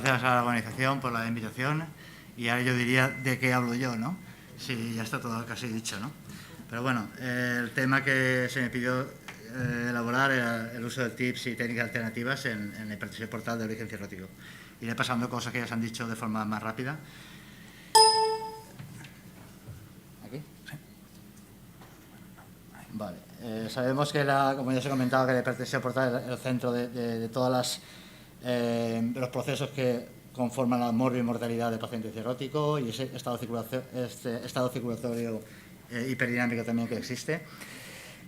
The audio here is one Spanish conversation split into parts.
gracias a la organización por la invitación. Y ahora yo diría de qué hablo yo, ¿no? Sí, ya está todo casi dicho, ¿no? Pero bueno, el tema que se me pidió elaborar era el uso de tips y técnicas alternativas en la hipertensión portal de origen cirrótico. Iré pasando cosas que ya se han dicho de forma más rápida. ¿Aquí? Sí. Vale. Sabemos que, como ya se ha comentado, que la hipertensión portal es el centro de todas los procesos que conforman la morbimortalidad del paciente cirrótico y ese estado circulatorio hiperdinámico también que existe,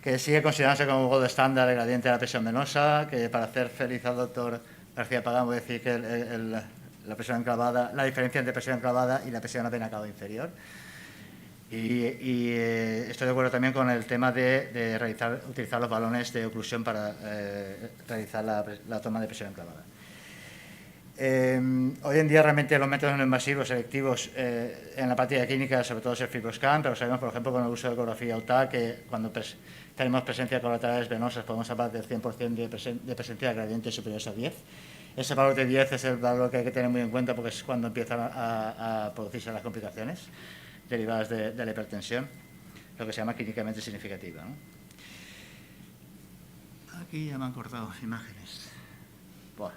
que sigue considerándose como gold estándar el gradiente de la presión venosa, que para hacer feliz al doctor García Pagán voy a decir que la presión enclavada, la diferencia entre presión enclavada y la presión vena cava inferior. Y estoy de acuerdo también con el tema de utilizar los balones de oclusión para realizar la toma de presión enclavada. Hoy en día realmente los métodos no invasivos selectivos en la práctica clínica, sobre todo es el FibroScan, pero sabemos, por ejemplo, con el uso de ecografía UTA, que cuando tenemos presencia de colaterales venosas podemos hablar del 100% de presencia de gradientes superiores a 10. Ese valor de 10 es el valor que hay que tener muy en cuenta porque es cuando empiezan a producirse las complicaciones derivadas de la hipertensión, lo que se llama clínicamente significativa, ¿no? Aquí ya me han cortado imágenes. Buah.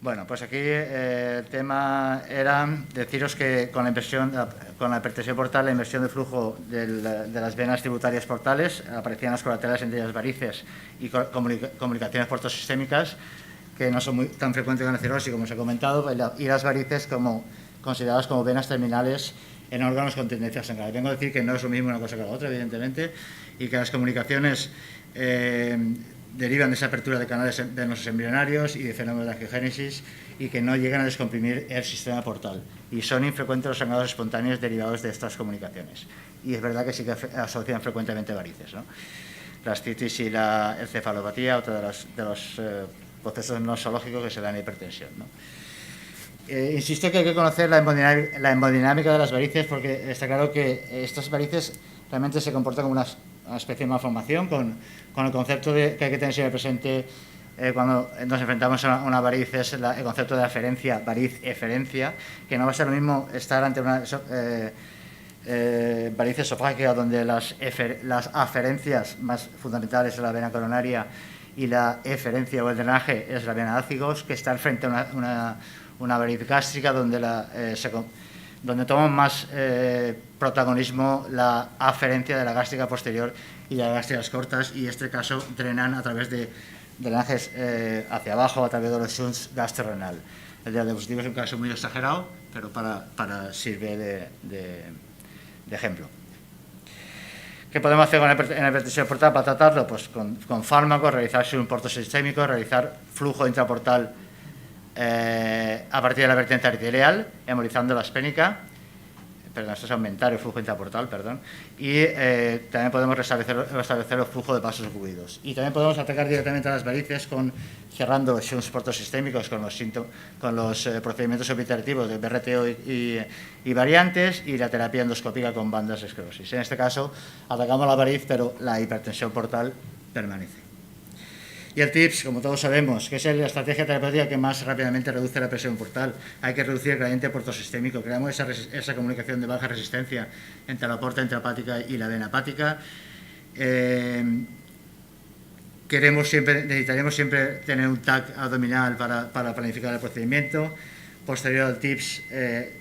Bueno, pues aquí el tema era deciros que con la hipertensión portal, la inversión de flujo de las venas tributarias portales, aparecían las colaterales entre ellas varices y comunicaciones portosistémicas, que no son tan frecuentes con la cirrosis, como os he comentado, y las varices consideradas como venas terminales en órganos con tendencia sanguínea. Vengo a decir que no es lo mismo una cosa que la otra, evidentemente, y que las comunicaciones derivan de esa apertura de canales venosos embrionarios y de fenómenos de angiogénesis y que no llegan a descomprimir el sistema portal. Y son infrecuentes los sangrados espontáneos derivados de estas comunicaciones. Y es verdad que sí que asocian frecuentemente varices, ¿no? La ascitis y la encefalopatía, otro de los procesos nosológicos que se dan en hipertensión, ¿no? Insisto que hay que conocer la hemodinámica de las varices porque está claro que estas varices realmente se comportan como una especie de malformación con el concepto que hay que tener siempre presente cuando nos enfrentamos a una variz, es el concepto de aferencia, variz-eferencia, que no va a ser lo mismo estar ante una variz esofágica donde las aferencias más fundamentales es la vena coronaria y la eferencia o el drenaje es la vena ácigos, que estar frente a una variz gástrica donde toma más protagonismo la aferencia de la gástrica posterior y las gástricas cortas, y en este caso drenan a través de drenajes hacia abajo a través de los shunts gastrorenal. El diapositivo es un caso muy exagerado, pero sirve de ejemplo. ¿Qué podemos hacer en la hipertensión portal para tratarlo? Pues con fármacos, realizar un portosistémico, realizar flujo intraportal a partir de la vertiente arterial, embolizando la espénica, esto es aumentar el flujo intraportal, y también podemos restablecer el flujo de vasos ocluidos. Y también podemos atacar directamente a las varices cerrando los shunts portosistémicos con los procedimientos operativos de BRTO y variantes, y la terapia endoscópica con bandas de esclerosis. En este caso, atacamos la variz, pero la hipertensión portal permanece. Y el TIPS, como todos sabemos, que es la estrategia terapéutica que más rápidamente reduce la presión portal. Hay que reducir el gradiente portosistémico. Creamos esa comunicación de baja resistencia entre la porta intrahepática y la vena hepática. Necesitaremos siempre tener un TAC abdominal para planificar el procedimiento. Posterior al TIPS,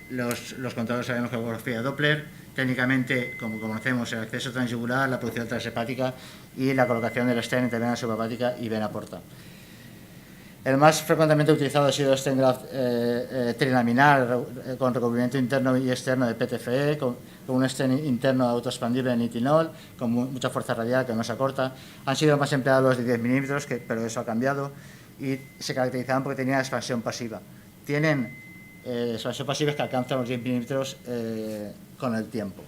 los controles sabemos con ecografía Doppler. Técnicamente, como conocemos, el acceso transyugular, la producción transhepática y la colocación del stent entre vena subhepática y vena porta. El más frecuentemente utilizado ha sido el stent graft trilaminar con recubrimiento interno y externo de PTFE, con un stent interno autoexpandible de nitinol, con mucha fuerza radial que no se acorta. Han sido más empleados los de 10 milímetros, pero eso ha cambiado, y se caracterizaban porque tenían expansión pasiva. Tienen expansión pasiva que alcanzan los 10 milímetros con el tiempo.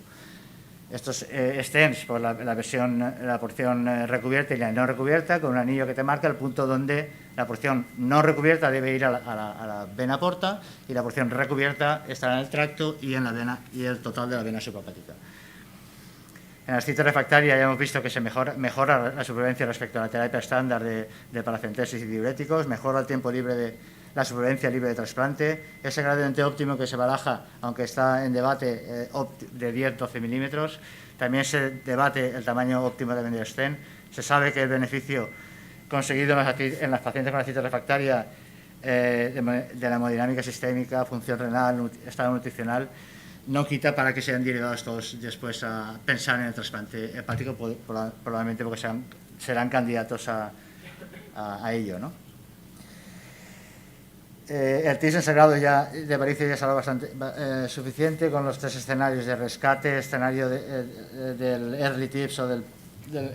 Estos stents, por la porción recubierta y la no recubierta, con un anillo que te marca el punto donde la porción no recubierta debe ir a la vena porta y la porción recubierta estará en el tracto y en la vena y el total de la vena subhepática. En la ascitis refractaria ya hemos visto que se mejora la supervivencia respecto a la terapia estándar de paracentesis y diuréticos, mejora el tiempo libre la supervivencia libre de trasplante, ese gradiente óptimo que se baraja, aunque está en debate, de 10-12 milímetros. También se debate el tamaño óptimo también del stent. Se sabe que el beneficio conseguido en las pacientes con artritis refractaria de la hemodinámica sistémica, función renal, estado nutricional, no quita para que sean derivados todos después a pensar en el trasplante hepático, probablemente porque serán candidatos a ello, ¿no? El TIS en sagrado de varices ya es algo bastante suficiente, con los 3 escenarios de rescate, escenario del early TIPS o en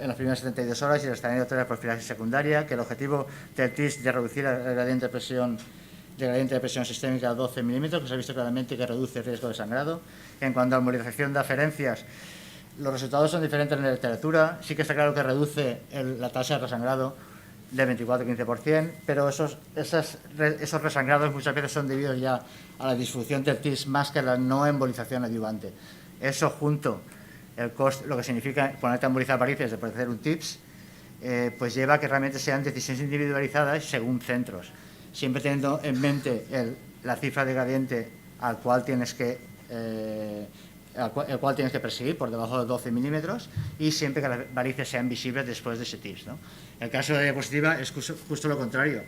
las primeras 72 horas, y el escenario 3 de profilaxis secundaria, que el objetivo del TIS de reducir el gradiente de presión sistémica a 12 milímetros, que se ha visto claramente que reduce el riesgo de sangrado. En cuanto a embolización de aferencias, los resultados son diferentes en la literatura. Sí que está claro que reduce la tasa de resangrado del 24-15%, pero esos resangrados muchas veces son debidos ya a la disfunción del TIS más que a la no embolización adyuvante. Eso junto lo que significa ponerte a embolizar varices después de hacer un TIPS, pues lleva a que realmente sean decisiones individualizadas según centros, siempre teniendo en mente la cifra de gradiente al cual tienes que perseguir por debajo de 12 milímetros, y siempre que las varices sean visibles después de ese TIPS, ¿no? El caso de la diapositiva es justo lo contrario.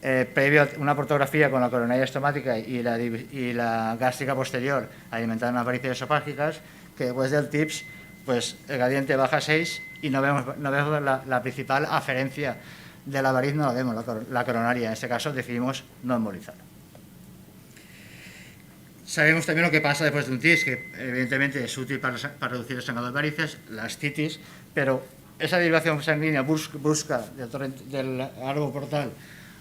Previo a una portografía con la coronaria estomática y la gástrica posterior alimentada en las varices esofágicas, que después del TIPS, pues el gradiente baja a 6 y no vemos la principal aferencia de la variz, no la vemos, la coronaria. En este caso decidimos no embolizar. Sabemos también lo que pasa después de un TIS, que evidentemente es útil para reducir el sangrado de varices, la ascitis, pero esa derivación sanguínea brusca del árbol portal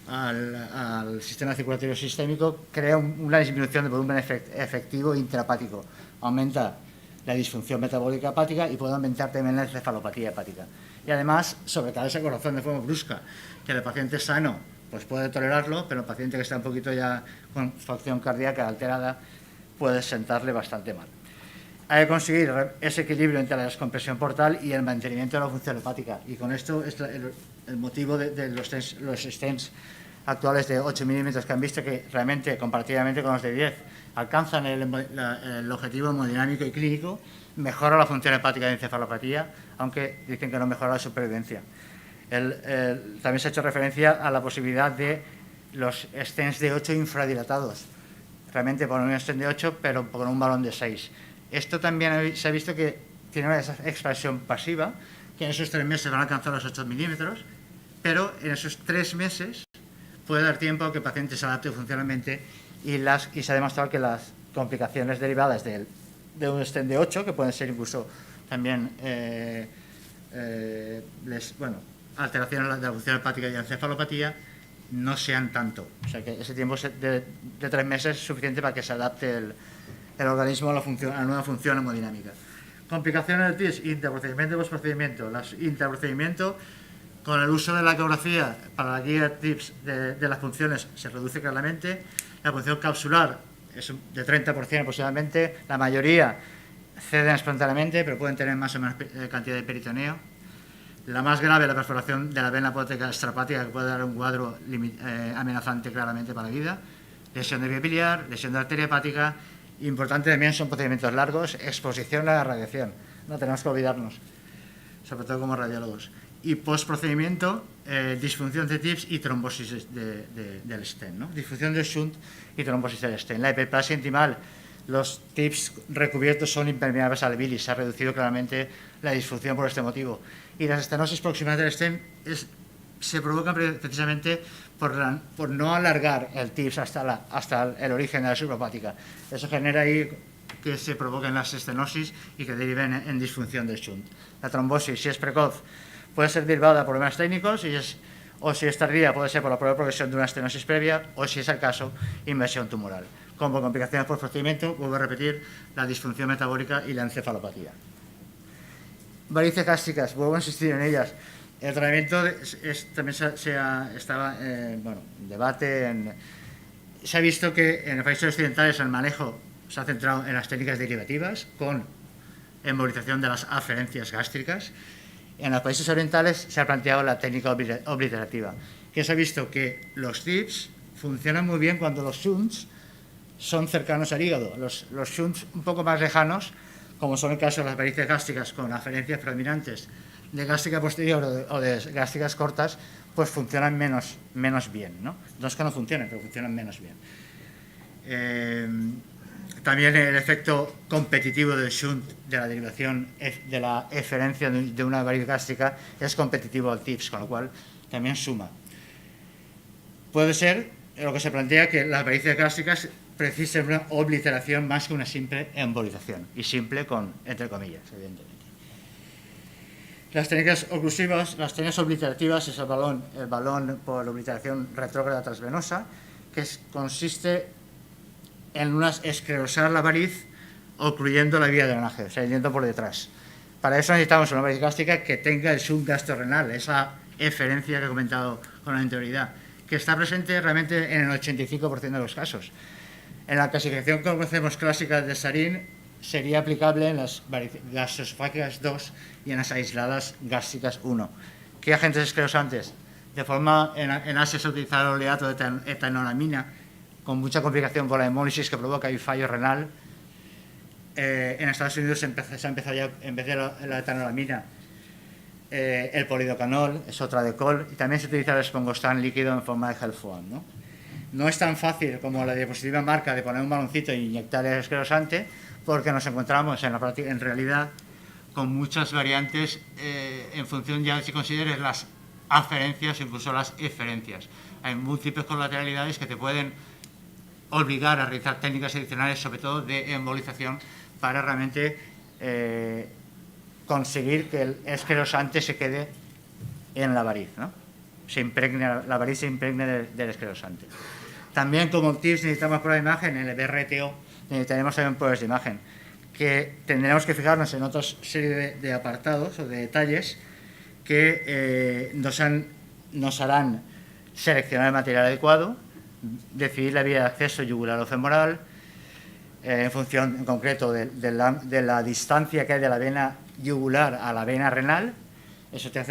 al sistema circulatorio sistémico crea una disminución de volumen efectivo intrahepático, aumenta la disfunción metabólica hepática y puede aumentar también la encefalopatía hepática. Y además sobrecarga el corazón de forma brusca, que el paciente sano pues puede tolerarlo, pero el paciente que está un poquito ya con facción cardíaca alterada puede sentarle bastante mal. Hay que conseguir ese equilibrio entre la descompresión portal y el mantenimiento de la función hepática, y con esto es el motivo de los stents actuales de 8 milímetros que han visto que realmente, comparativamente con los de 10, alcanzan el objetivo hemodinámico y clínico, mejora la función hepática de encefalopatía, aunque dicen que no mejora la supervivencia. También se ha hecho referencia a la posibilidad de los stents de 8 infradilatados, realmente por un stent de 8, pero con un balón de 6. Esto también se ha visto que tiene una expansión pasiva, que en esos 3 meses van a alcanzar los 8 milímetros, pero en esos 3 meses puede dar tiempo a que el paciente se adapte funcionalmente, y se ha demostrado que las complicaciones derivadas de un stent de 8, que pueden ser incluso también alteraciones de la función hepática y la encefalopatía, no sean tanto. O sea que ese tiempo de 3 meses es suficiente para que se adapte el organismo a la nueva función hemodinámica. Complicaciones del TIS, intraprocedimiento y postprocedimiento. Las intraprocedimiento, con el uso de la ecografía para la guía de TIPS de las funciones, se reduce claramente. La función capsular es de 30% aproximadamente. La mayoría ceden espontáneamente, pero pueden tener más o menos cantidad de peritoneo. La más grave, la perforación de la vena porótica extrahepática, que puede dar un cuadro amenazante claramente para la vida. Lesión de vía biliar, lesión de arteria hepática. Importante también son procedimientos largos, exposición a la radiación. No tenemos que olvidarnos, sobre todo como radiólogos. Y postprocedimiento, disfunción de TIPS y trombosis del stent, ¿no? Disfunción del shunt y trombosis del stent. La hiperplasia intimal, los TIPS recubiertos son impermeables al bilis, se ha reducido claramente la disfunción por este motivo. Y las estenosis proximales del stent se provocan precisamente por no alargar el TIPS hasta el origen de la suprahepática. Eso genera ahí que se provoquen las estenosis y que deriven en disfunción del shunt. La trombosis, si es precoz, puede ser derivada por problemas técnicos, o si es tardía, puede ser por la progresión de una estenosis previa, o si es el caso, invasión tumoral. Como complicaciones por procedimiento, vuelvo a repetir, la disfunción metabólica y la encefalopatía. Varices gástricas, vuelvo a insistir en ellas. El tratamiento también estaba en debate. Se ha visto que en los países occidentales el manejo se ha centrado en las técnicas derivativas con embolización de las aferencias gástricas. En los países orientales se ha planteado la técnica obliterativa, que se ha visto que los TIPS funcionan muy bien cuando los shunts son cercanos al hígado. Los shunts un poco más lejanos, como son el caso de las varices gástricas con aferencias predominantes de gástrica posterior o de gástricas cortas, pues funcionan menos bien, ¿no? No es que no funcionen, pero funcionan menos bien. También el efecto competitivo del shunt, de la derivación de la eferencia de una variz gástrica, es competitivo al TIPS, con lo cual también suma. Puede ser lo que se plantea que las varices gástricas precisen una obliteración más que una simple embolización, y simple con entre comillas, evidentemente. Las técnicas oclusivas, las técnicas obliterativas es el balón por obliteración retrógrada transvenosa, que consiste en esclerosar la variz ocluyendo la vía de drenaje, o sea, yendo por detrás. Para eso necesitamos una variz gástrica que tenga el shunt gastrorenal, esa eferencia que he comentado con anterioridad, que está presente realmente en el 85% de los casos. En la clasificación que conocemos clásica de Sarin sería aplicable en las gastroesofágicas 2 y en las aisladas gástricas 1. ¿Qué agentes esclerosantes? En Asia se utiliza el oleato de etanolamina, con mucha complicación por la hemólisis que provoca y fallo renal. En Estados Unidos se ha empezado ya, en vez de la etanolamina, el polidocanol, es otra de col, y también se utiliza el espongostán líquido en forma de gel foam, ¿no? No es tan fácil como la diapositiva marca de poner un baloncito e inyectar el esclerosante, porque nos encontramos en realidad con muchas variantes en función ya de si consideres las aferencias o incluso las eferencias. Hay múltiples colateralidades que te pueden obligar a realizar técnicas adicionales, sobre todo de embolización, para realmente conseguir que el esclerosante se quede en la variz, ¿no? La variz se impregne del esclerosante. También como tips necesitamos pruebas de imagen, en el BRTO necesitaremos también pruebas de imagen, que tendremos que fijarnos en otra serie de apartados o de detalles que nos harán seleccionar el material adecuado, decidir la vía de acceso yugular o femoral, en función en concreto de la distancia que hay de la vena yugular a la vena renal. Eso te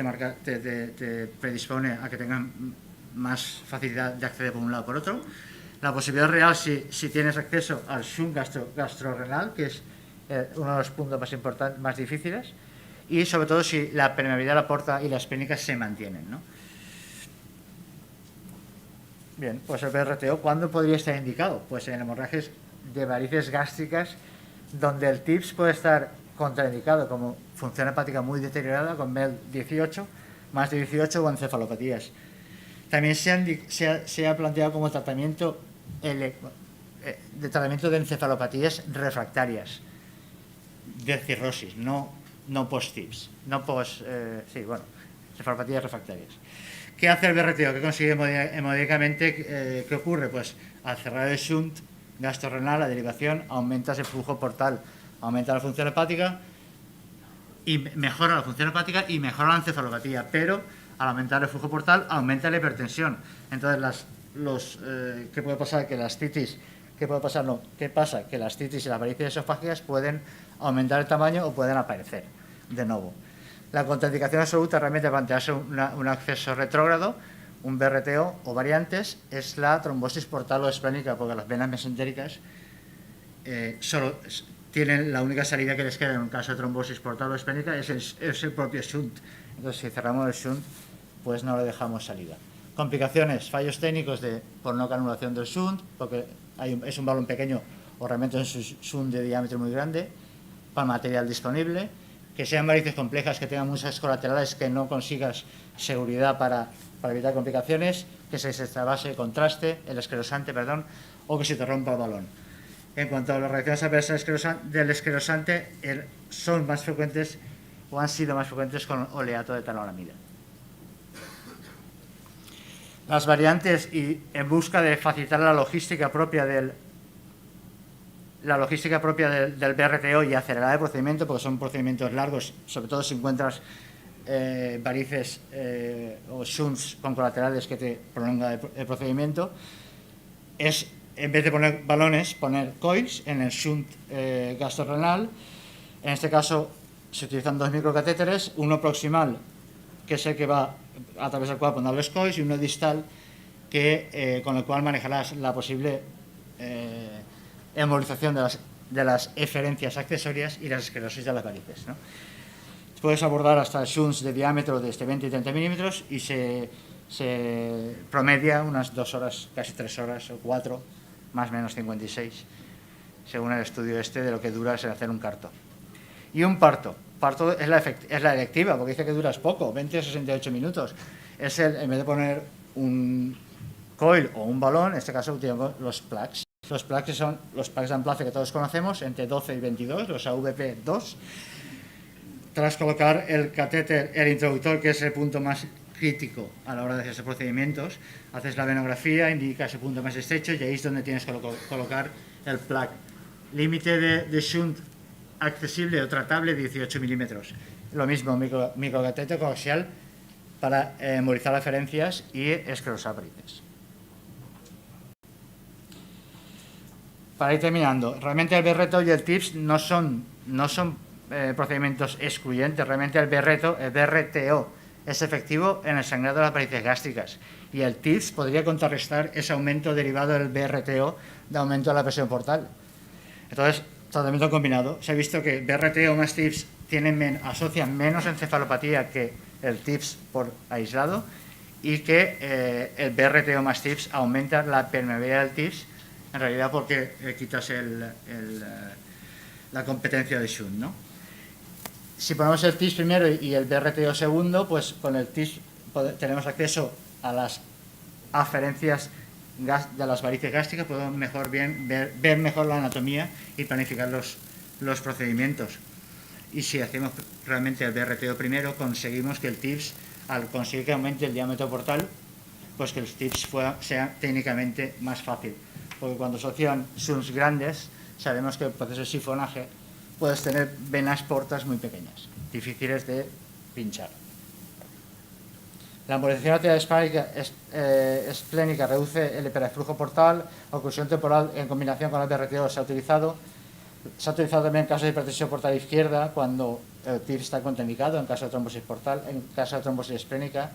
predispone a que tengan más facilidad de acceder por un lado o por otro. La posibilidad real si tienes acceso al shunt gastrorenal, que es uno de los puntos más importantes, más difíciles, y sobre todo si la permeabilidad de la porta y las esplénicas se mantienen, ¿no? Bien, pues el BRTO, ¿cuándo podría estar indicado? Pues en hemorragias de varices gástricas, donde el TIPS puede estar contraindicado como función hepática muy deteriorada, con MEL 18, más de 18 o encefalopatías. También se ha planteado como tratamiento de encefalopatías refractarias de cirrosis, no post-TIPS, encefalopatías refractarias. ¿Qué hace el BRTO? ¿Qué consigue hemodinamicamente? ¿Qué ocurre? Pues al cerrar el shunt gastrorenal, la derivación, aumenta ese flujo portal, aumenta la función hepática y mejora la función hepática y mejora la encefalopatía, pero al aumentar el flujo portal aumenta la hipertensión. Entonces, ¿qué puede pasar? Que las titis, ¿qué pasa? Que las titis y las varices esofágicas pueden aumentar el tamaño o pueden aparecer de nuevo. La contraindicación absoluta realmente plantearse un acceso retrógrado, un BRTO o variantes, es la trombosis portal o esplénica, porque las venas mesentéricas solo tienen la única salida que les queda en un caso de trombosis portal o esplénica es el propio shunt. Entonces, si cerramos el shunt, pues no le dejamos salida. Complicaciones, fallos técnicos por no canulación del shunt, porque es un balón pequeño o realmente es un shunt de diámetro muy grande, para material disponible, que sean varices complejas, que tengan muchas colaterales, que no consigas seguridad para evitar complicaciones, que se extravase el esclerosante, o que se te rompa el balón. En cuanto a las reacciones adversas del esclerosante, son más frecuentes o han sido más frecuentes con oleato de etanolamida. Las variantes, y en busca de facilitar la logística propia del BRTO y acelerar el procedimiento, porque son procedimientos largos, sobre todo si encuentras varices o shunts con colaterales que te prolonga el procedimiento, es, en vez de poner balones, poner coils en el shunt gastrorenal. En este caso se utilizan 2 microcatéteres, uno proximal, que es el que va a través del cual poner los coils, y uno distal, con el cual manejarás la posible embolización de las eferencias accesorias y las esclerosis de las varices, ¿no? Puedes abordar hasta shunts de diámetro de 20 y 30 milímetros y se promedia unas 2 horas, casi 3 horas o 4, más o menos 56, según el estudio de lo que dura es hacer un carto. Y un parto es la electiva, porque dice que duras poco, 20 o 68 minutos. En vez de poner un coil o un balón, en este caso utilizamos los plugs. Los plugs son los plugs de amplace que todos conocemos, entre 12 y 22, los AVP2. Tras colocar el catéter, el introductor, que es el punto más crítico a la hora de hacer estos procedimientos, haces la venografía, indicas el punto más estrecho y ahí es donde tienes que colocar el plug. Límite de shunt accesible o tratable, 18 milímetros. Lo mismo, microcatéter coaxial para embolizar aferencias y esclerosar varices. Para ir terminando, realmente el BRTO y el TIPS no son procedimientos excluyentes. Realmente el BRTO es efectivo en el sangrado de las varices gástricas y el TIPS podría contrarrestar ese aumento derivado del BRTO de aumento de la presión portal. Entonces, tratamiento combinado. Se ha visto que BRTO más TIPS asocian menos encefalopatía que el TIPS por aislado y que el BRTO más TIPS aumenta la permeabilidad del TIPS, en realidad porque quitas la competencia de shunt, ¿no? Si ponemos el TIPS primero y el BRTO segundo, pues con el TIPS tenemos acceso a las aferencias de las varices gástricas, podemos ver mejor la anatomía y planificar los procedimientos. Y si hacemos realmente el BRTO primero, conseguimos que el TIPS, al conseguir que aumente el diámetro portal, pues que el TIPS sea técnicamente más fácil. Porque cuando asocian shunts grandes, sabemos que el proceso de sifonaje puedes tener venas portas muy pequeñas, difíciles de pinchar. La embolización arterial esplénica reduce el hiperflujo portal, oclusión temporal en combinación con el BRTO se ha utilizado también en caso de hipertensión portal izquierda cuando el TIPS está contraindicado, en caso de trombosis portal, en caso de trombosis esplénica,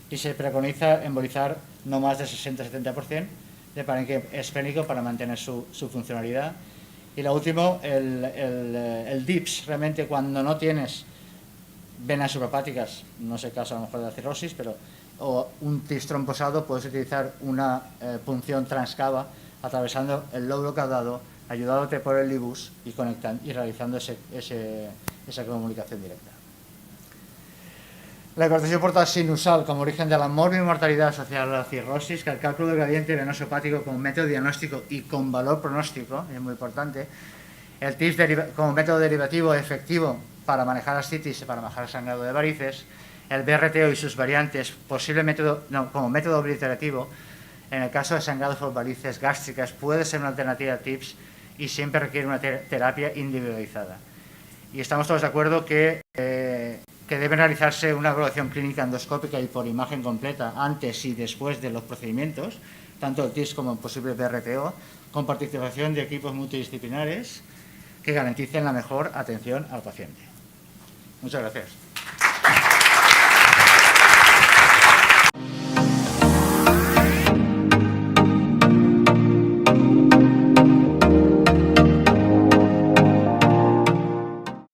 y se preconiza embolizar no más del 60-70% de parénquima esplénico para mantener su funcionalidad. Y lo último, el DIPS, realmente cuando no tienes venas suprahepáticas, no es el caso a lo mejor de la cirrosis, o un TIPS tromposado, puedes utilizar una punción transcava atravesando el lóbulo caudado, ayudándote por el libus y realizando esa comunicación directa. La hipertensión portal sinusal como origen de la mortalidad asociada a la cirrosis, que el cálculo del gradiente venoso hepático como método diagnóstico y con valor pronóstico, es muy importante. El TIPS como método derivativo efectivo para manejar ascitis y para manejar el sangrado de varices. El BRTO y sus variantes, como método obliterativo, en el caso de sangrado por varices gástricas, puede ser una alternativa a TIPS y siempre requiere una terapia individualizada. Y estamos todos de acuerdo que debe realizarse una evaluación clínica endoscópica y por imagen completa antes y después de los procedimientos, tanto el TIPS como el posible BRTO, con participación de equipos multidisciplinares que garanticen la mejor atención al paciente. Muchas gracias.